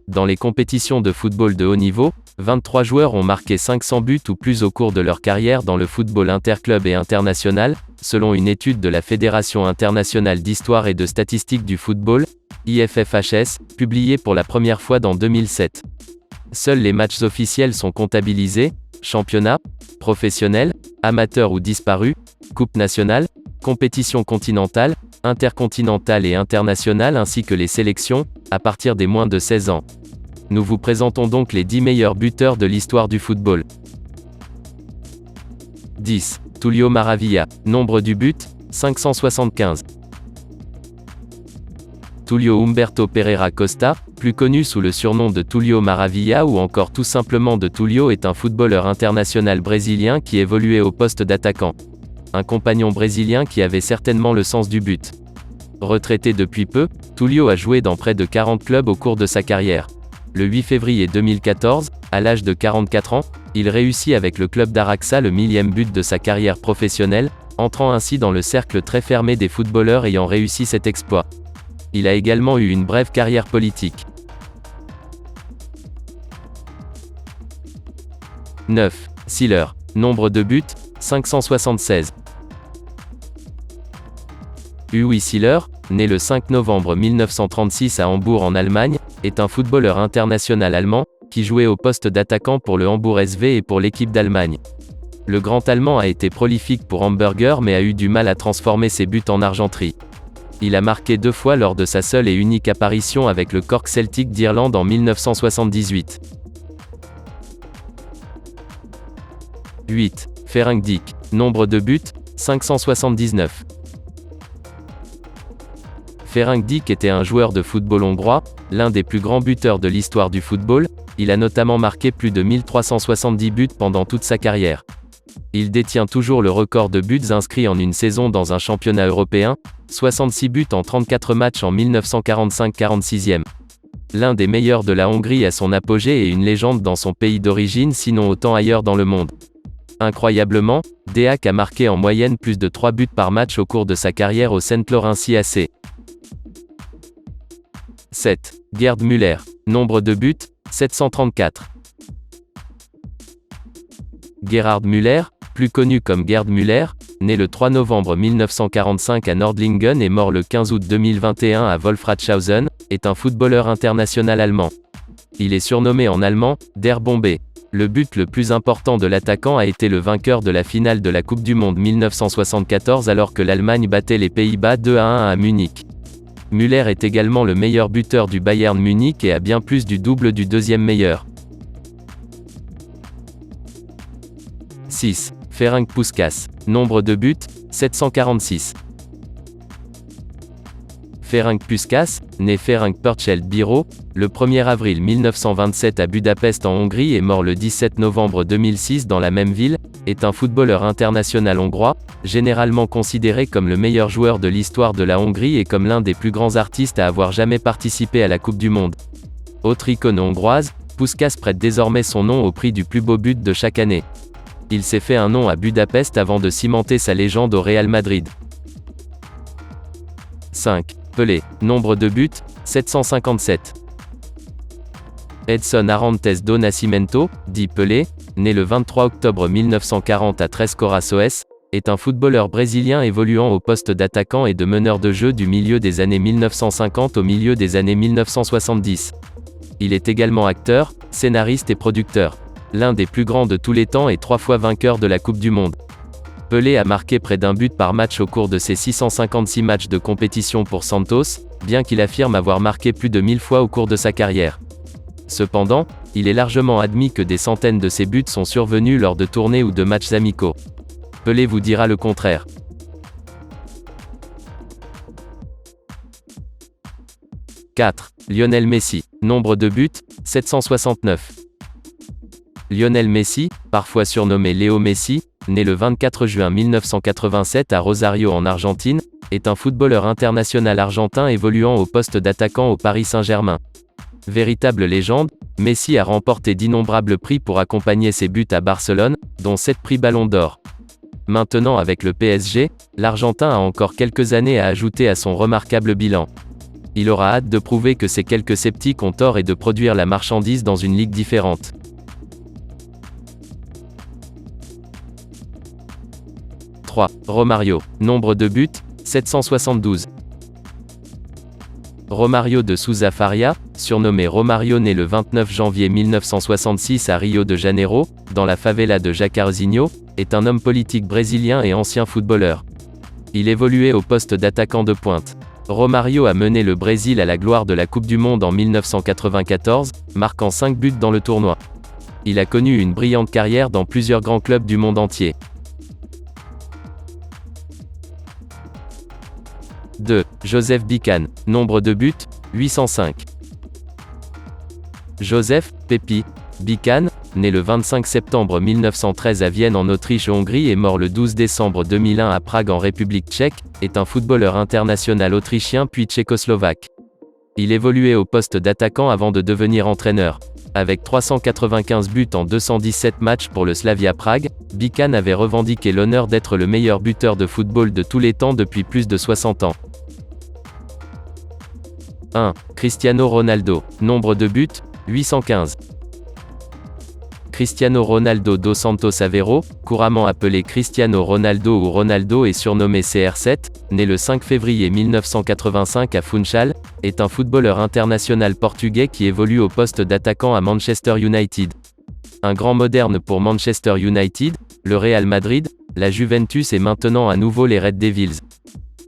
Dans les compétitions de football de haut niveau, 23 joueurs ont marqué 500 buts ou plus au cours de leur carrière dans le football interclub et international, selon une étude de la Fédération internationale d'histoire et de statistique du football, IFFHS, publiée pour la première fois dans 2007. Seuls les matchs officiels sont comptabilisés, championnat, professionnel, amateur ou disparu, coupe nationale, compétition continentale, intercontinentale et internationale ainsi que les sélections, à partir des moins de 16 ans. Nous vous présentons donc les 10 meilleurs buteurs de l'histoire du football. 10. Tullio Maravilla. Nombre du but, 575. Tullio Humberto Pereira Costa, plus connu sous le surnom de Tullio Maravilla ou encore tout simplement de Tullio, est un footballeur international brésilien qui évoluait au poste d'attaquant. Un compagnon brésilien qui avait certainement le sens du but. Retraité depuis peu, Tullio a joué dans près de 40 clubs au cours de sa carrière. Le 8 février 2014, à l'âge de 44 ans, il réussit avec le club d'Araxa le 1000e but de sa carrière professionnelle, entrant ainsi dans le cercle très fermé des footballeurs ayant réussi cet exploit. Il a également eu une brève carrière politique. 9. Siller. Nombre de buts, 576. Uwe Siller, né le 5 novembre 1936 à Hambourg en Allemagne, est un footballeur international allemand, qui jouait au poste d'attaquant pour le Hambourg SV et pour l'équipe d'Allemagne. Le grand Allemand a été prolifique pour Hamburger mais a eu du mal à transformer ses buts en argenterie. Il a marqué 2 fois lors de sa seule et unique apparition avec le Cork Celtic d'Irlande en 1978. 8. Ferenc Dijk. Nombre de buts, 579. Ferenc Dijk était un joueur de football hongrois, l'un des plus grands buteurs de l'histoire du football. Il a notamment marqué plus de 1370 buts pendant toute sa carrière. Il détient toujours le record de buts inscrits en une saison dans un championnat européen, 66 buts en 34 matchs en 1945-46e. L'un des meilleurs de la Hongrie à son apogée et une légende dans son pays d'origine sinon autant ailleurs dans le monde. Incroyablement, Deák a marqué en moyenne plus de 3 buts par match au cours de sa carrière au St. Laurentie AC. 7. Gerd Müller. Nombre de buts, 734. Gerhard Müller, plus connu comme Gerd Müller, né le 3 novembre 1945 à Nordlingen et mort le 15 août 2021 à Wolfratshausen, est un footballeur international allemand. Il est surnommé en allemand « Der Bombe ». Le but le plus important de l'attaquant a été le vainqueur de la finale de la Coupe du Monde 1974 alors que l'Allemagne battait les Pays-Bas 2-1 à Munich. Müller est également le meilleur buteur du Bayern Munich et a bien plus du double du deuxième meilleur. 6. Ferenc Puskás. Nombre de buts, 746. Ferenc Puskás, né Ferenc Purcell Bíró, le 1er avril 1927 à Budapest en Hongrie et mort le 17 novembre 2006 dans la même ville, est un footballeur international hongrois, généralement considéré comme le meilleur joueur de l'histoire de la Hongrie et comme l'un des plus grands artistes à avoir jamais participé à la Coupe du Monde. Autre icône hongroise, Puskás prête désormais son nom au prix du plus beau but de chaque année. Il s'est fait un nom à Budapest avant de cimenter sa légende au Real Madrid. 5. Pelé. Nombre de buts, 757. Edson Arantes do Nascimento, dit Pelé, né le 23 octobre 1940 à Três Corações, est un footballeur brésilien évoluant au poste d'attaquant et de meneur de jeu du milieu des années 1950 au milieu des années 1970. Il est également acteur, scénariste et producteur. L'un des plus grands de tous les temps et 3 fois vainqueur de la Coupe du Monde. Pelé a marqué près d'un but par match au cours de ses 656 matchs de compétition pour Santos, bien qu'il affirme avoir marqué plus de 1000 fois au cours de sa carrière. Cependant, il est largement admis que des centaines de ses buts sont survenus lors de tournées ou de matchs amicaux. Pelé vous dira le contraire. 4. Lionel Messi. Nombre de buts, 769. Lionel Messi, parfois surnommé Léo Messi, né le 24 juin 1987 à Rosario en Argentine, est un footballeur international argentin évoluant au poste d'attaquant au Paris Saint-Germain. Véritable légende, Messi a remporté d'innombrables prix pour accompagner ses buts à Barcelone, dont 7 prix Ballon d'Or. Maintenant avec le PSG, l'Argentin a encore quelques années à ajouter à son remarquable bilan. Il aura hâte de prouver que ces quelques sceptiques ont tort et de produire la marchandise dans une ligue différente. 3. Romario. Nombre de buts, 772. Romario de Souza Faria, surnommé Romario, né le 29 janvier 1966 à Rio de Janeiro, dans la favela de Jacarezinho, est un homme politique brésilien et ancien footballeur. Il évoluait au poste d'attaquant de pointe. Romario a mené le Brésil à la gloire de la Coupe du Monde en 1994, marquant 5 buts dans le tournoi. Il a connu une brillante carrière dans plusieurs grands clubs du monde entier. 2. Joseph Bican. Nombre de buts, 805. Joseph Pépi Bican, né le 25 septembre 1913 à Vienne en Autriche-Hongrie et mort le 12 décembre 2001 à Prague en République tchèque, est un footballeur international autrichien puis tchécoslovaque. Il évoluait au poste d'attaquant avant de devenir entraîneur. Avec 395 buts en 217 matchs pour le Slavia Prague, Bican avait revendiqué l'honneur d'être le meilleur buteur de football de tous les temps depuis plus de 60 ans. 1. Cristiano Ronaldo. Nombre de buts, 815. Cristiano Ronaldo dos Santos Aveiro, couramment appelé Cristiano Ronaldo ou Ronaldo et surnommé CR7, né le 5 février 1985 à Funchal, est un footballeur international portugais qui évolue au poste d'attaquant à Manchester United. Un grand moderne pour Manchester United, le Real Madrid, la Juventus et maintenant à nouveau les Red Devils.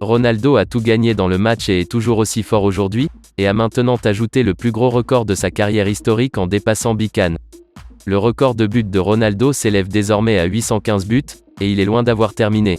Ronaldo a tout gagné dans le match et est toujours aussi fort aujourd'hui, et a maintenant ajouté le plus gros record de sa carrière historique en dépassant Bican. Le record de buts de Ronaldo s'élève désormais à 815 buts, et il est loin d'avoir terminé.